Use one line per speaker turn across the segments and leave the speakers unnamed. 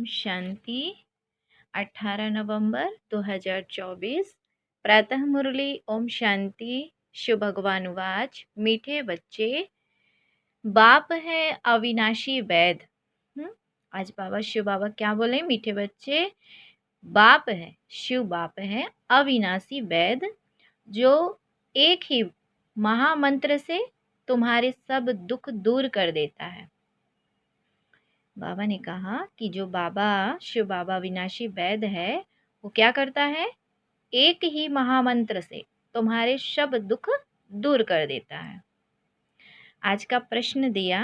शांति। 18 नवंबर 2024 प्रातः मुरली। ओम शांति। शिव भगवान वाच। मीठे बच्चे, बाप है अविनाशी वैद। आज बाबा शिव बाबा क्या बोले? मीठे बच्चे, बाप है, शिव बाप है अविनाशी वैद, जो एक ही महामंत्र से तुम्हारे सब दुख दूर कर देता है। बाबा ने कहा कि जो बाबा शिव बाबा विनाशी वैद है, वो क्या करता है? एक ही महामंत्र से तुम्हारे सब दुख दूर कर देता है। आज का प्रश्न दिया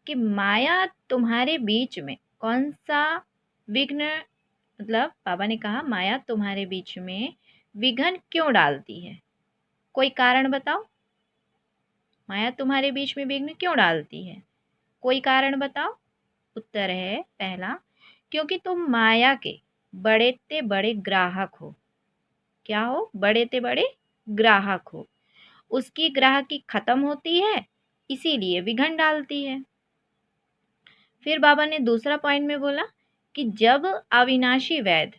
कि माया तुम्हारे बीच में कौन सा विघ्न, मतलब बाबा ने कहा माया तुम्हारे बीच में विघ्न क्यों डालती है? कोई कारण बताओ। माया तुम्हारे बीच में विघ्न क्यों डालती है? कोई कारण बताओ। उत्तर है पहला, क्योंकि तुम माया के बड़े ते बड़े ग्राहक हो। क्या हो? बड़े ते बड़े ग्राहक हो। उसकी ग्राहकी खत्म होती है, इसीलिए विघ्न डालती है। फिर बाबा ने दूसरा पॉइंट में बोला कि जब अविनाशी वैद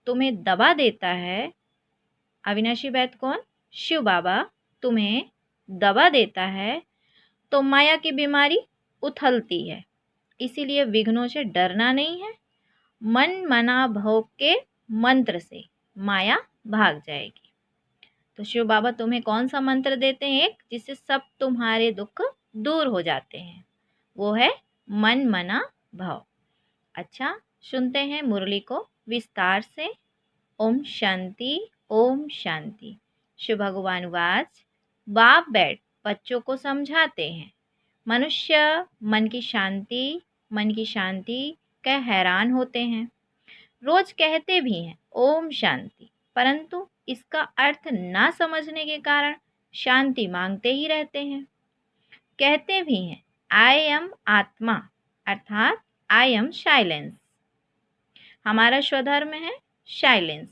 तुम्हें दबा देता है, अविनाशी वैद कौन? शिव बाबा तुम्हें दबा देता है, तो माया की बीमारी उथलती है। इसीलिए विघ्नों से डरना नहीं है। मन मना भव के मंत्र से माया भाग जाएगी। तो शिव बाबा तुम्हें कौन सा मंत्र देते हैं? एक जिससे सब तुम्हारे दुख दूर हो जाते हैं, वो है मन मना भव। अच्छा, सुनते हैं मुरली को विस्तार से। ओम शांति। ओम शांति। शिव भगवान वाच। बाप बैठ बच्चों को समझाते हैं। मनुष्य मन की शांति कह हैरान होते हैं। रोज कहते भी हैं ओम शांति, परंतु इसका अर्थ ना समझने के कारण शांति मांगते ही रहते हैं। कहते भी हैं आई एम आत्मा, अर्थात आई एम साइलेंस। हमारा स्वधर्म है साइलेंस।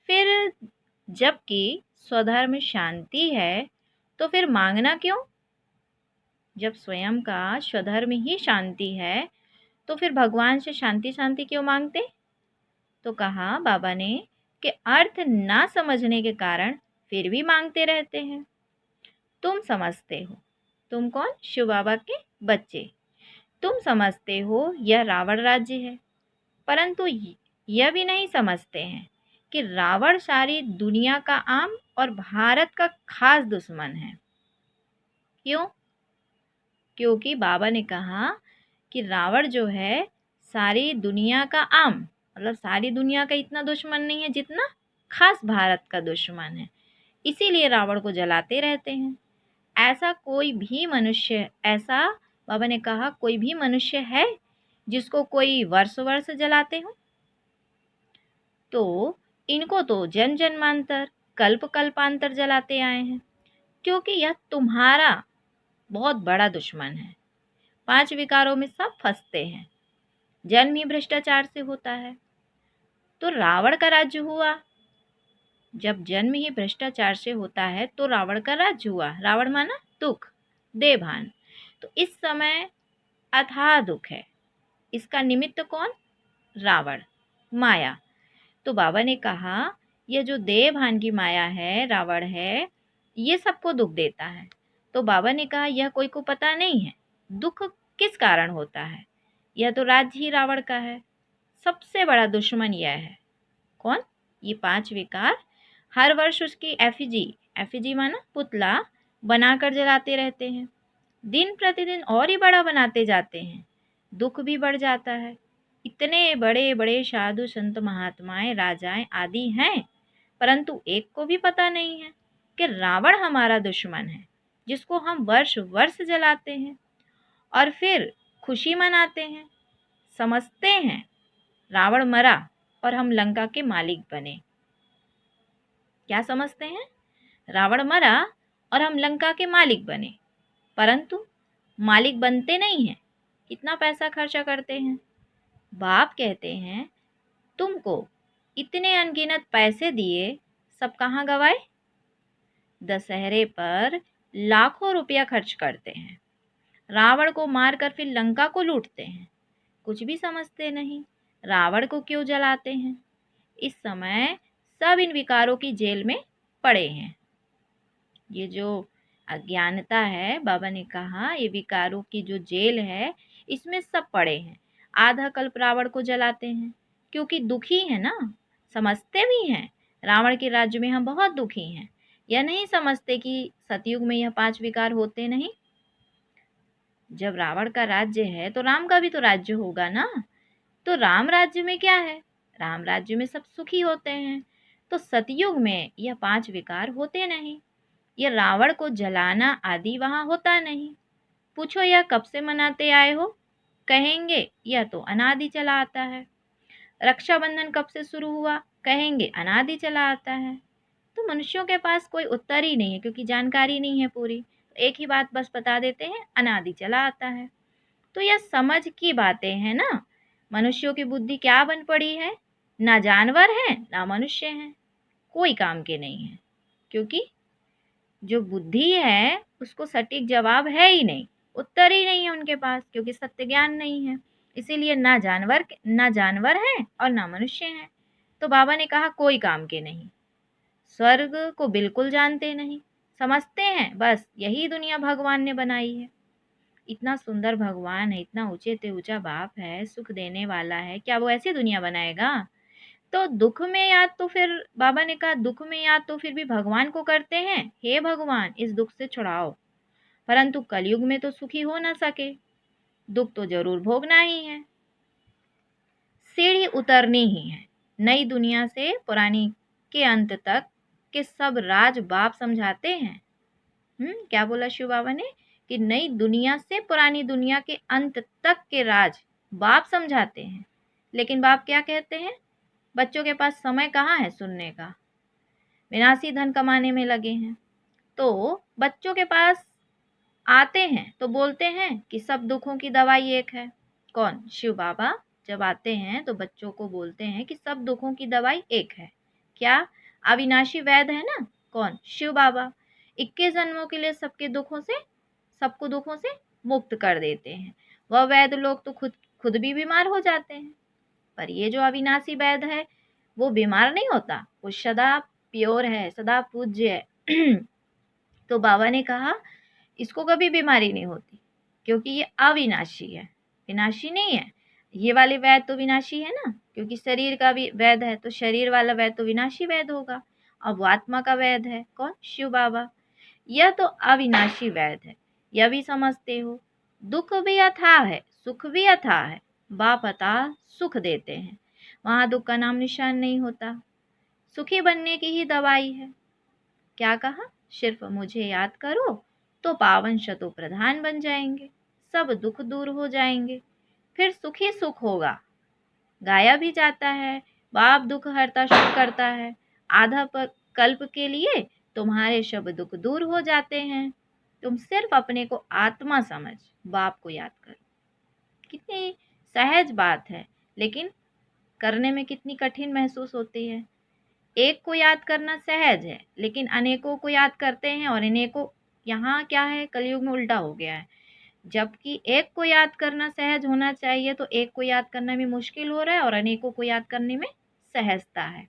फिर जबकि स्वधर्म शांति है, तो फिर मांगना क्यों? जब स्वयं का स्वधर्म ही शांति है, तो फिर भगवान से शांति शांति क्यों मांगते? तो कहा बाबा ने कि अर्थ ना समझने के कारण फिर भी मांगते रहते हैं। तुम समझते हो, तुम कौन? शिव बाबा के बच्चे। तुम समझते हो यह रावण राज्य है, परंतु यह भी नहीं समझते हैं कि रावण सारी दुनिया का आम और भारत का खास दुश्मन है। क्यों? क्योंकि बाबा ने कहा कि रावण जो है सारी दुनिया का आम, मतलब सारी दुनिया का इतना दुश्मन नहीं है जितना खास भारत का दुश्मन है। इसीलिए रावण को जलाते रहते हैं। ऐसा कोई भी मनुष्य, ऐसा बाबा ने कहा कोई भी मनुष्य है जिसको कोई वर्ष वर्ष जलाते हो? तो इनको तो जन्म जन्मांतर कल्प कल्पांतर जलाते आए हैं, क्योंकि यह तुम्हारा बहुत बड़ा दुश्मन है। 5 विकारों में सब फंसते हैं। जन्म ही भ्रष्टाचार से होता है। तो रावण का राज्य हुआ। जब जन्म ही भ्रष्टाचार से होता है तो रावण का राज्य हुआ। रावण माना दुख, देभान। तो इस समय अथाह दुख है। इसका निमित्त कौन? रावण, माया। तो बाबा ने कहा यह जो देभान की माया है, रावण है, ये सबको दुख देता है। तो बाबा ने कहा यह कोई को पता नहीं है दुख किस कारण होता है। यह तो राज्य ही रावण का है। सबसे बड़ा दुश्मन यह है। कौन? ये 5 विकार। हर वर्ष उसकी एफिजी माना पुतला बनाकर जलाते रहते हैं। दिन प्रतिदिन और ही बड़ा बनाते जाते हैं। दुख भी बढ़ जाता है। इतने बड़े बड़े साधु संत महात्माएं राजाएं आदि हैं, परंतु एक को भी पता नहीं है कि रावण हमारा दुश्मन है, जिसको हम वर्ष वर्ष जलाते हैं और फिर खुशी मनाते हैं। समझते हैं रावण मरा और हम लंका के मालिक बने। क्या समझते हैं? रावण मरा और हम लंका के मालिक बने, परंतु मालिक बनते नहीं हैं। कितना पैसा खर्चा करते हैं। बाप कहते हैं तुमको इतने अनगिनत पैसे दिए, सब कहाँ गवाए? दशहरे पर लाखों रुपया खर्च करते हैं। रावण को मारकर फिर लंका को लूटते हैं। कुछ भी समझते नहीं। रावण को क्यों जलाते हैं? इस समय सब इन विकारों की जेल में पड़े हैं। ये जो अज्ञानता है, बाबा ने कहा ये विकारों की जो जेल है, इसमें सब पड़े हैं। आधा कल्प रावण को जलाते हैं क्योंकि दुखी है ना, समझते भी हैं रावण के राज्य में हम बहुत दुखी हैं। यह नहीं समझते कि सतयुग में यह 5 विकार होते नहीं। जब रावण का राज्य है तो राम का भी तो राज्य होगा ना। तो राम राज्य में क्या है? राम राज्य में सब सुखी होते हैं। तो सतयुग में यह 5 विकार होते नहीं। यह रावण को जलाना आदि वहां होता नहीं। पूछो यह कब से मनाते आए हो? कहेंगे यह तो अनादि चला आता है। रक्षाबंधन कब से शुरू हुआ? कहेंगे अनादि चला आता है। तो मनुष्यों के पास कोई उत्तर ही नहीं है क्योंकि जानकारी नहीं है पूरी। तो एक ही बात बस बता देते हैं, अनादि चला आता है। तो यह समझ की बातें हैं ना। मनुष्यों की बुद्धि क्या बन पड़ी है? ना जानवर है ना मनुष्य है, कोई काम के नहीं है। क्योंकि जो बुद्धि है उसको सटीक जवाब है ही नहीं, उत्तर ही नहीं है उनके पास, क्योंकि सत्य ज्ञान नहीं है। इसीलिए ना जानवर है और ना मनुष्य है। तो बाबा ने कहा कोई काम के नहीं। स्वर्ग को बिल्कुल जानते नहीं, समझते हैं बस यही दुनिया भगवान ने बनाई है। इतना सुंदर भगवान है, इतना ऊंचे से ऊंचा बाप है, सुख देने वाला है, क्या वो ऐसी दुनिया बनाएगा? तो दुख में याद तो फिर बाबा ने कहा दुख में याद तो फिर भी भगवान को करते हैं, हे भगवान इस दुख से छुड़ाओ। परंतु कलयुग में तो सुखी हो ना सके, दुख तो जरूर भोगना ही है। सीढ़ी उतरनी ही है नई दुनिया से पुरानी के अंत तक के सब राज बाप समझाते हैं। क्या बोला शिव बाबा ने? कि नई दुनिया से पुरानी दुनिया के अंत तक के राज बाप समझाते हैं। लेकिन बाप क्या कहते हैं? बच्चों के पास समय कहाँ है सुनने का, विनाशी धन कमाने में लगे हैं। तो बच्चों के पास आते हैं तो बोलते हैं कि सब दुखों की दवाई एक है। कौन? शिव बाबा जब आते हैं तो बच्चों को बोलते हैं कि सब दुखों की दवाई एक है। क्या? अविनाशी वैद्य है ना। कौन? शिव बाबा 21 जन्मों के लिए सबको दुखों से मुक्त कर देते हैं। वह वैद्य लोग तो खुद भी बीमार हो जाते हैं, पर ये जो अविनाशी वैद्य है वो बीमार नहीं होता, वो सदा प्योर है, सदा पूज्य है। तो बाबा ने कहा इसको कभी बीमारी नहीं होती क्योंकि ये अविनाशी है, विनाशी नहीं है। ये वाले वैद तो विनाशी है ना, क्योंकि शरीर का भी वैद है, तो शरीर वाला वैद तो विनाशी वैद होगा। अब वो आत्मा का वैद है कौन? शिव बाबा। यह तो अविनाशी वैद है, यह भी समझते हो। दुख भी अथाह है, सुख भी अथाह है। बाप अथाह सुख देते हैं, वहां दुख का नाम निशान नहीं होता। सुखी बनने की ही दवाई है। क्या कहा? सिर्फ मुझे याद करो तो पावन शतो प्रधान बन जाएंगे, सब दुख दूर हो जाएंगे, फिर सुख ही सुख होगा। गाया भी जाता है, बाप दुख हरता सुख करता है, आधा कल्प के लिए तुम्हारे सब दुख दूर हो जाते हैं। तुम सिर्फ अपने को आत्मा समझ बाप को याद करो। कितनी सहज बात है, लेकिन करने में कितनी कठिन महसूस होती है। एक को याद करना सहज है, लेकिन अनेकों को याद करते हैं और अनेकों, यहाँ क्या है कलयुग में उल्टा हो गया है। जबकि एक को याद करना सहज होना चाहिए तो एक को याद करना भी मुश्किल हो रहा है और अनेकों को याद करने में सहजता है।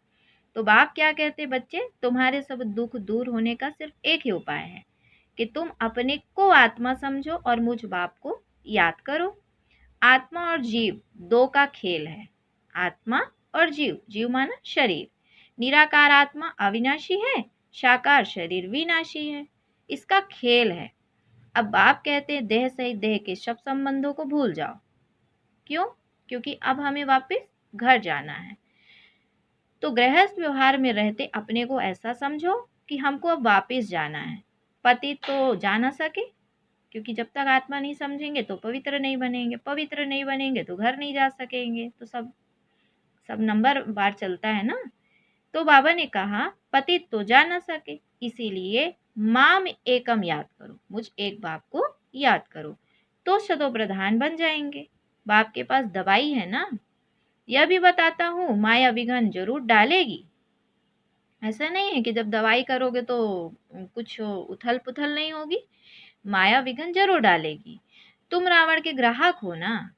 तो बाप क्या कहते? बच्चे तुम्हारे सब दुख दूर होने का सिर्फ एक ही उपाय है कि तुम अपने को आत्मा समझो और मुझ बाप को याद करो। आत्मा और जीव दो का खेल है। आत्मा और जीव, जीव माना शरीर। निराकार आत्मा अविनाशी है, साकार शरीर विनाशी है। इसका खेल है। अब बाप कहते हैं देह सहित देह के सब संबंधों को भूल जाओ। क्यों? क्योंकि अब हमें वापस घर जाना है। तो गृहस्थ व्यवहार में रहते अपने को ऐसा समझो कि हमको अब वापस जाना है। पति तो जा ना सके, क्योंकि जब तक आत्मा नहीं समझेंगे तो पवित्र नहीं बनेंगे, पवित्र नहीं बनेंगे तो घर नहीं जा सकेंगे। तो सब सब नंबर बार चलता है ना। तो बाबा ने कहा पति तो जा न सके, इसीलिए माम एकम याद करो, मुझ एक बाप को याद करो, तो शतो प्रधान बन जाएंगे। बाप के पास दवाई है ना। यह भी बताता हूँ माया विघन जरूर डालेगी। ऐसा नहीं है कि जब दवाई करोगे तो कुछ उथल पुथल नहीं होगी, माया विघन जरूर डालेगी। तुम रावण के ग्राहक हो ना,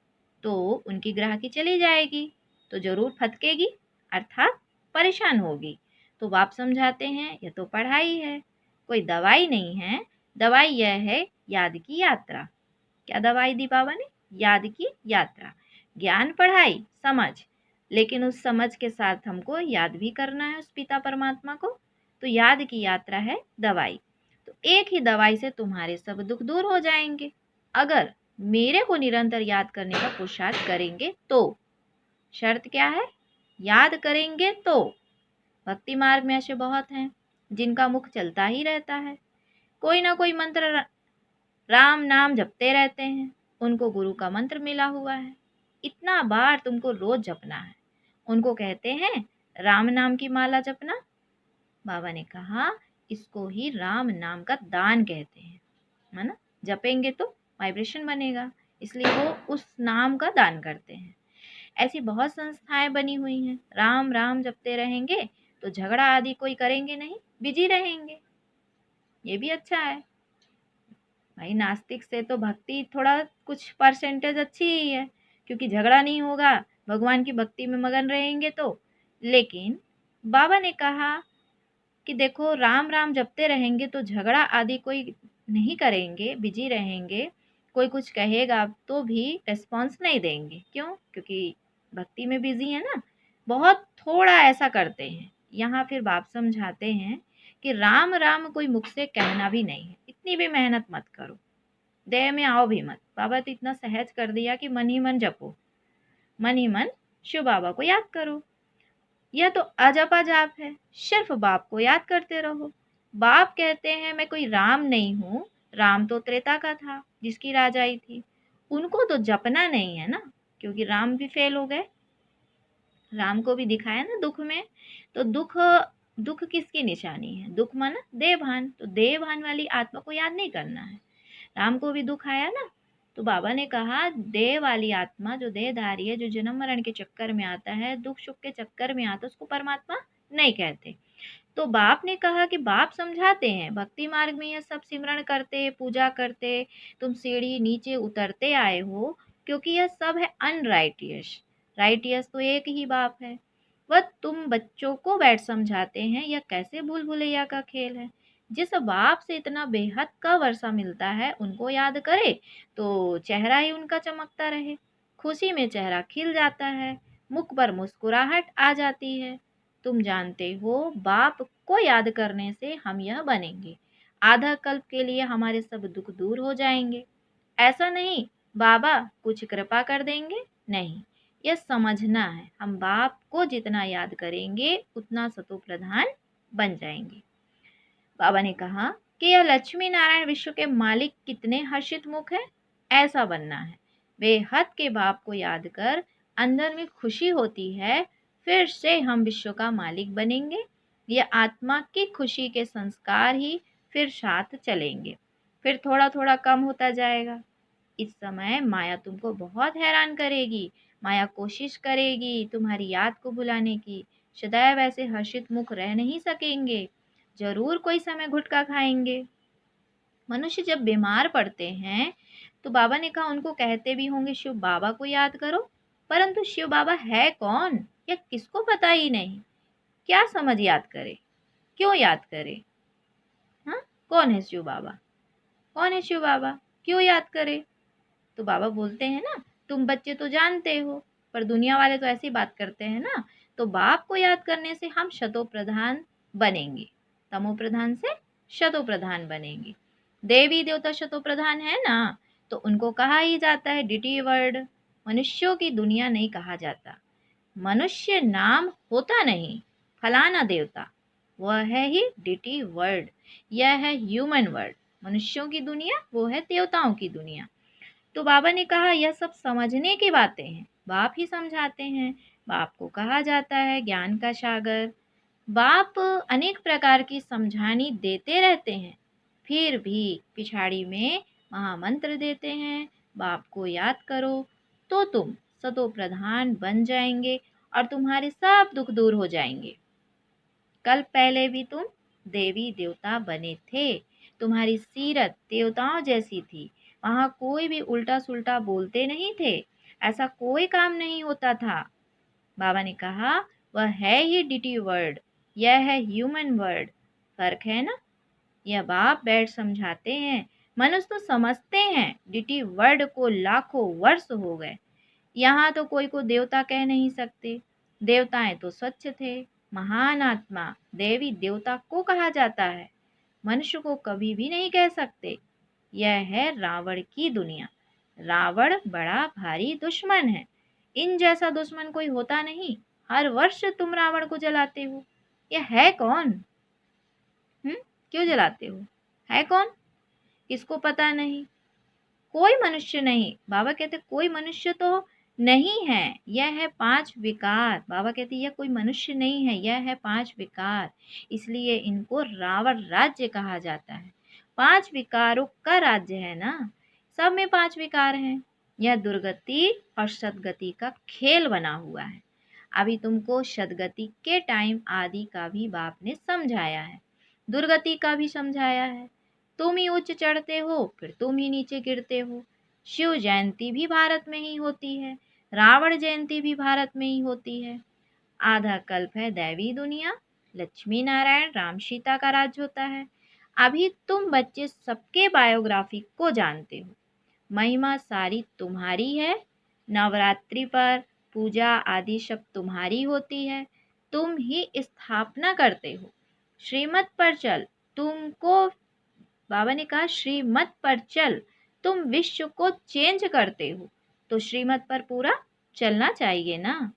तो उनकी ग्राहकी चली जाएगी। तो जरूर फटकेगी, अर्थात परेशान होगी। तो बाप समझाते हैं यह तो पढ़ाई है, कोई दवाई नहीं है। दवाई यह है याद की यात्रा। क्या दवाई दी बाबा ने? याद की यात्रा। ज्ञान, पढ़ाई, समझ, लेकिन उस समझ के साथ हमको याद भी करना है उस पिता परमात्मा को। तो याद की यात्रा है दवाई। तो एक ही दवाई से तुम्हारे सब दुख दूर हो जाएंगे, अगर मेरे को निरंतर याद करने का पुरुषार्थ करेंगे तो। शर्त क्या है? याद करेंगे तो। भक्ति मार्ग में ऐसे बहुत हैं जिनका मुख चलता ही रहता है, कोई ना कोई मंत्र राम नाम जपते रहते हैं, उनको गुरु का मंत्र मिला हुआ है, इतना बार तुमको रोज जपना है। उनको कहते हैं राम नाम की माला जपना। बाबा ने कहा इसको ही राम नाम का दान कहते हैं, है ना। जपेंगे तो वाइब्रेशन बनेगा, इसलिए वो उस नाम का दान करते हैं। ऐसी बहुत संस्थाएं बनी हुई हैं, राम राम जपते रहेंगे तो झगड़ा आदि कोई करेंगे नहीं, बिजी रहेंगे। ये भी अच्छा है भाई। नास्तिक से तो भक्ति थोड़ा कुछ परसेंटेज अच्छी ही है, क्योंकि झगड़ा नहीं होगा, भगवान की भक्ति में मगन रहेंगे तो। लेकिन बाबा ने कहा कि देखो राम राम जपते रहेंगे तो झगड़ा आदि कोई नहीं करेंगे, बिजी रहेंगे। कोई कुछ कहेगा तो भी रिस्पॉन्स नहीं देंगे। क्यों? क्योंकि भक्ति में बिजी है ना। बहुत थोड़ा ऐसा करते हैं। यहाँ फिर बाप समझाते हैं कि राम राम कोई मुख से कहना भी नहीं है, इतनी भी मेहनत मत करो, देह में आओ भी मत। बाबा तो इतना सहज कर दिया कि मन ही मन जपो, मन ही मन शिव बाबा को याद करो। यह तो अजपा जाप है, सिर्फ बाप को याद करते रहो। बाप कहते हैं मैं कोई राम नहीं हूँ, राम तो त्रेता का था जिसकी राजाई थी, उनको तो जपना नहीं है ना, क्योंकि राम भी फेल हो गए। राम को भी दिखाया ना दुख में। तो दुख दुख किसकी निशानी है? दुख माना देवभान, तो देवभान वाली आत्मा को याद नहीं करना है। राम को भी दुख आया ना, तो बाबा ने कहा देह वाली आत्मा जो देहधारी है, जो जन्म मरण के चक्कर में आता है, दुख सुख के चक्कर में आता है, उसको परमात्मा नहीं कहते। तो बाप ने कहा कि बाप समझाते हैं भक्ति मार्ग में यह सब सिमरण करते, पूजा करते, तुम सीढ़ी नीचे उतरते आए हो, क्योंकि यह सब है अनराइटियस। राइटियस तो एक ही बाप है। वह तुम बच्चों को बैठ समझाते हैं, यह कैसे भूल भुलैया का खेल है। जिस बाप से इतना बेहद का वर्षा मिलता है, उनको याद करे तो चेहरा ही उनका चमकता रहे, खुशी में चेहरा खिल जाता है, मुख पर मुस्कुराहट आ जाती है। तुम जानते हो बाप को याद करने से हम यह बनेंगे, आधा कल्प के लिए हमारे सब दुख दूर हो जाएंगे। ऐसा नहीं बाबा कुछ कृपा कर देंगे, नहीं, यह समझना है हम बाप को जितना याद करेंगे उतना सतो प्रधान बन जाएंगे। बाबा ने कहा कि यह लक्ष्मी नारायण विश्व के मालिक कितने हर्षित मुख है, ऐसा बनना है। बेहद के बाप को याद कर अंदर में खुशी होती है, फिर से हम विश्व का मालिक बनेंगे। यह आत्मा की खुशी के संस्कार ही फिर साथ चलेंगे, फिर थोड़ा थोड़ा कम होता जाएगा। इस समय माया तुमको बहुत हैरान करेगी, माया कोशिश करेगी तुम्हारी याद को भुलाने की। सदैव ऐसे हर्षित मुख रह नहीं सकेंगे, जरूर कोई समय घुटका खाएंगे। मनुष्य जब बीमार पड़ते हैं तो बाबा ने कहा उनको कहते भी होंगे शिव बाबा को याद करो, परंतु शिव बाबा है कौन यह किसको पता ही नहीं। क्या समझ याद करे, क्यों याद करे? हाँ, कौन है शिव बाबा? कौन है शिव बाबा? क्यों याद करे? तो बाबा बोलते हैं ना, तुम बच्चे तो जानते हो, पर दुनिया वाले तो ऐसी बात करते हैं ना। तो बाप को याद करने से हम शतो प्रधान बनेंगे, तमो प्रधान से शतो प्रधान बनेंगे। देवी देवता शतो प्रधान है ना, तो उनको कहा ही जाता है डिटी वर्ड। मनुष्यों की दुनिया नहीं कहा जाता, मनुष्य नाम होता नहीं, फलाना देवता, वह है ही डिटी वर्ड। यह है ह्यूमन वर्ड। मनुष्यों की दुनिया वो है देवताओं की दुनिया। तो बाबा ने कहा यह सब समझने की बातें हैं, बाप ही समझाते हैं। बाप को कहा जाता है ज्ञान का सागर। बाप अनेक प्रकार की समझानी देते रहते हैं, फिर भी पिछाड़ी में महामंत्र देते हैं, बाप को याद करो तो तुम सतो प्रधान बन जाएंगे और तुम्हारे सब दुख दूर हो जाएंगे। कल पहले भी तुम देवी देवता बने थे, तुम्हारी सीरत देवताओं जैसी थी, वहां कोई भी उल्टा सुल्टा बोलते नहीं थे, ऐसा कोई काम नहीं होता था। बाबा ने कहा, वह है ही डिटी वर्ड, यह है ह्यूमन वर्ड। फर्क है ना। यह बाप बैठ समझाते हैं। मनुष्य तो समझते हैं डिटी वर्ड को लाखों वर्ष हो गए। यहाँ तो कोई को देवता कह नहीं सकते। देवताएं तो स्वच्छ थे। महान आत्मा देवी देवता को कहा जाता है, मनुष्य को कभी भी नहीं कह सकते। यह है रावण की दुनिया। रावण बड़ा भारी दुश्मन है। इन जैसा दुश्मन कोई होता नहीं। हर वर्ष तुम रावण को जलाते हो। यह है कौन? क्यों जलाते हो? है कौन? किसको पता नहीं? कोई मनुष्य नहीं। बाबा कहते कोई मनुष्य तो नहीं है। यह है पांच विकार। बाबा कहते यह कोई मनुष्य नहीं है, यह है पांच विकार। इसलिए इनको रावण राज्य कहा जाता है। पांच विकारों का राज्य है ना। सब में पांच विकार हैं। यह दुर्गति और सदगति का खेल बना हुआ है। अभी तुमको सदगति के टाइम आदि का भी बाप ने समझाया है, दुर्गति का भी समझाया है। तुम ही उच्च चढ़ते हो, फिर तुम ही नीचे गिरते हो। शिव जयंती भी भारत में ही होती है, रावण जयंती भी भारत में ही होती है। आधा कल्प है दैवी दुनिया, लक्ष्मी नारायण राम सीता का राज होता है। अभी तुम बच्चे सबके बायोग्राफी को जानते हो। महिमा सारी तुम्हारी है। नवरात्रि पर पूजा आदि सब तुम्हारी होती है। तुम ही स्थापना करते हो। श्रीमत पर चल। तुमको बाबा ने कहा श्रीमत पर चल। तुम विश्व को चेंज करते हो, तो श्रीमत पर पूरा चलना चाहिए ना।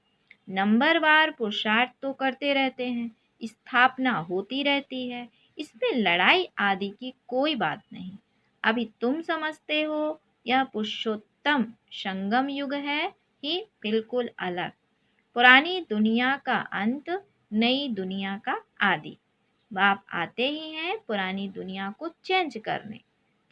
नंबरवार पुरुषार्थ तो करते रहते हैं, स्थापना होती रहती है। इसमें लड़ाई आदि की कोई बात नहीं। अभी तुम समझते हो यह पुरुषोत्तम संगम युग है ही बिल्कुल अलग। पुरानी दुनिया का अंत, नई दुनिया का आदि। बाप आते ही हैं पुरानी दुनिया को चेंज करने।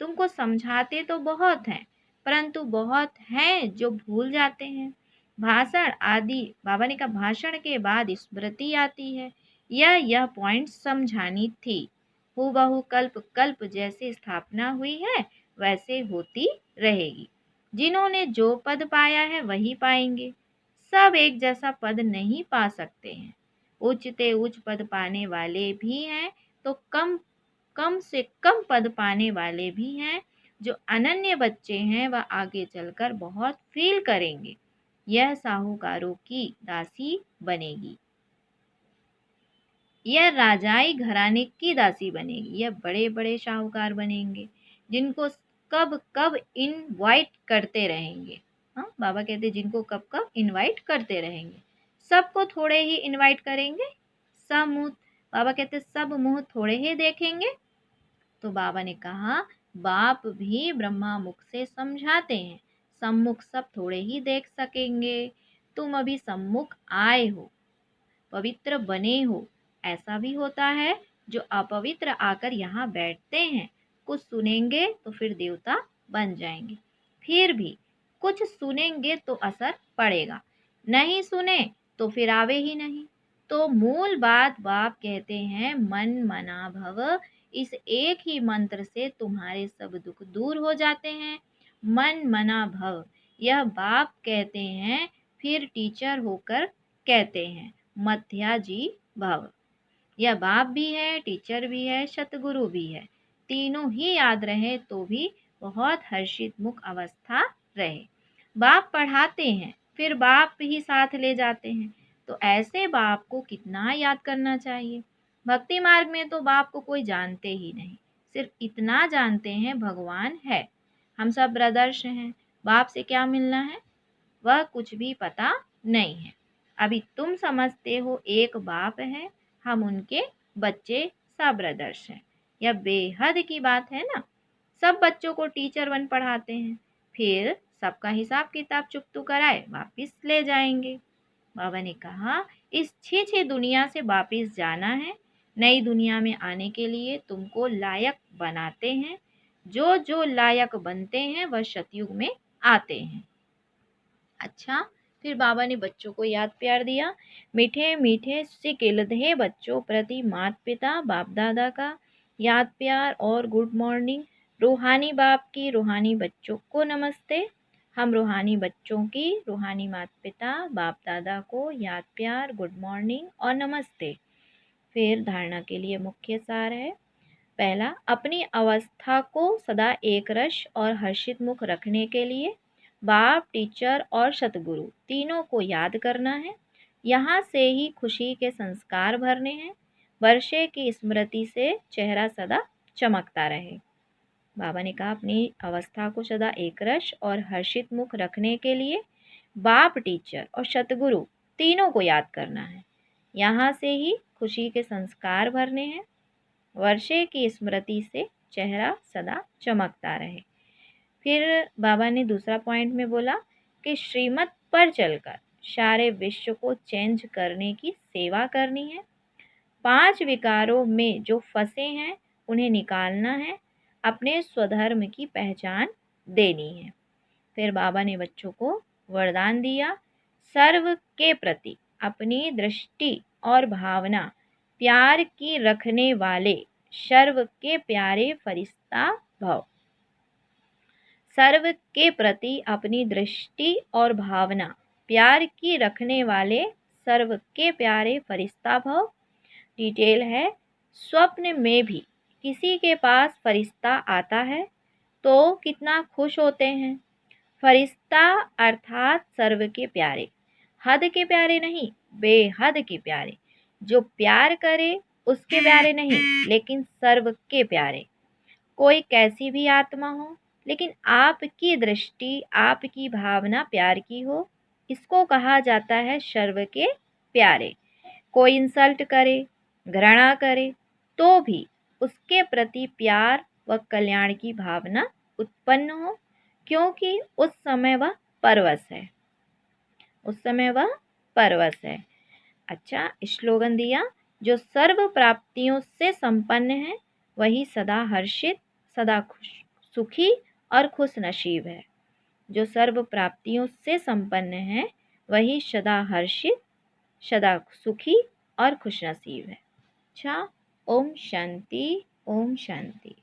तुमको समझाते तो बहुत हैं, परंतु बहुत हैं जो भूल जाते हैं। भाषण आदि, बाबा ने कहा भाषण के बाद स्मृति आती है। यह पॉइंट समझानी थी। हूबहू कल्प कल्प जैसे स्थापना हुई है वैसे होती रहेगी। जिन्होंने जो पद पाया है वही पाएंगे। सब एक जैसा पद नहीं पा सकते हैं। उच्चते उच्च पद पाने वाले भी हैं, तो कम कम से कम पद पाने वाले भी हैं। जो अनन्य बच्चे हैं वह आगे चलकर बहुत फील करेंगे। यह साहूकारों की दासी बनेगी, यह राजाई घराने की दासी बनेगी। यह बड़े बड़े साहूकार बनेंगे जिनको कब कब इनवाइट करते रहेंगे। हाँ, बाबा कहते जिनको कब कब इनवाइट करते रहेंगे। सबको थोड़े ही इनवाइट करेंगे। सब मुंह, बाबा कहते सब मुंह थोड़े ही देखेंगे। तो बाबा ने कहा बाप भी ब्रह्मा मुख से समझाते हैं, सम्मुख सब थोड़े ही देख सकेंगे। तुम अभी सम्मुख आए हो, पवित्र बने हो। ऐसा भी होता है जो अपवित्र आकर यहाँ बैठते हैं, कुछ सुनेंगे तो फिर देवता बन जाएंगे। फिर भी कुछ सुनेंगे तो असर पड़ेगा, नहीं सुने तो फिर आवे ही नहीं। तो मूल बात बाप कहते हैं मन मना भव। इस एक ही मंत्र से तुम्हारे सब दुख दूर हो जाते हैं। मन मना भव, यह बाप कहते हैं, फिर टीचर होकर कहते हैं मध्याजी भव। यह बाप भी है, टीचर भी है, सतगुरु भी है। तीनों ही याद रहे तो भी बहुत हर्षित मुख अवस्था रहे। बाप पढ़ाते हैं, फिर बाप ही साथ ले जाते हैं। तो ऐसे बाप को कितना याद करना चाहिए। भक्ति मार्ग में तो बाप को कोई जानते ही नहीं, सिर्फ इतना जानते हैं भगवान है। हम सब ब्रदर्स हैं, बाप से क्या मिलना है वह कुछ भी पता नहीं है। अभी तुम समझते हो एक बाप है, हम उनके बच्चे, सब ब्रदर्स हैं। यह बेहद की बात है ना। सब बच्चों को टीचर बन पढ़ाते हैं, फिर सबका हिसाब किताब चुकतू कराए वापिस ले जाएंगे। बाबा ने कहा इस छी दुनिया से वापिस जाना है। नई दुनिया में आने के लिए तुमको लायक बनाते हैं। जो जो लायक बनते हैं वह सतयुग में आते हैं। अच्छा, फिर बाबा ने बच्चों को याद प्यार दिया। मीठे मीठे सिकिलधे बच्चों प्रति माता पिता बाप दादा का याद प्यार और गुड मॉर्निंग। रूहानी बाप की रूहानी बच्चों को नमस्ते। हम रूहानी बच्चों की रूहानी माता पिता बाप दादा को याद प्यार, गुड मॉर्निंग और नमस्ते। फिर धारणा के लिए मुख्य सार है। पहला, अपनी अवस्था को सदा एक रस और हर्षित मुख रखने के लिए बाप, टीचर और सतगुरु तीनों को याद करना है। यहाँ से ही खुशी के संस्कार भरने हैं। वर्षे की स्मृति से चेहरा सदा चमकता रहे। बाबा ने कहा अपनी अवस्था को सदा एकरस और हर्षित मुख रखने के लिए बाप, टीचर और सतगुरु तीनों को याद करना है। यहाँ से ही खुशी के संस्कार भरने हैं। वर्षे की स्मृति से चेहरा सदा चमकता रहे। फिर बाबा ने दूसरा पॉइंट में बोला कि श्रीमत पर चलकर सारे विश्व को चेंज करने की सेवा करनी है। 5 विकारों में जो फंसे हैं उन्हें निकालना है। अपने स्वधर्म की पहचान देनी है। फिर बाबा ने बच्चों को वरदान दिया, सर्व के प्रति अपनी दृष्टि और भावना प्यार की रखने वाले सर्व के प्यारे फरिश्ता भव। सर्व के प्रति अपनी दृष्टि और भावना प्यार की रखने वाले सर्व के प्यारे फरिश्ता भव। डिटेल है, स्वप्न में भी किसी के पास फरिश्ता आता है तो कितना खुश होते हैं। फरिश्ता अर्थात सर्व के प्यारे, हद के प्यारे नहीं, बेहद के प्यारे। जो प्यार करे उसके प्यारे नहीं, लेकिन सर्व के प्यारे। कोई कैसी भी आत्मा हो, लेकिन आपकी दृष्टि, आपकी भावना प्यार की हो, इसको कहा जाता है सर्व के प्यारे। कोई इंसल्ट करे, घृणा करे, तो भी उसके प्रति प्यार व कल्याण की भावना उत्पन्न हो, क्योंकि उस समय वह परवश है। उस समय वह परवश है। अच्छा, स्लोगन दिया, जो सर्व प्राप्तियों से संपन्न है वही सदा हर्षित, सदा सुखी और खुश नसीब है। जो सर्व प्राप्तियों से संपन्न है वही सदा हर्षित, सदा सुखी और खुश नसीब है। अच्छा, ओम शांति, ओम शांति।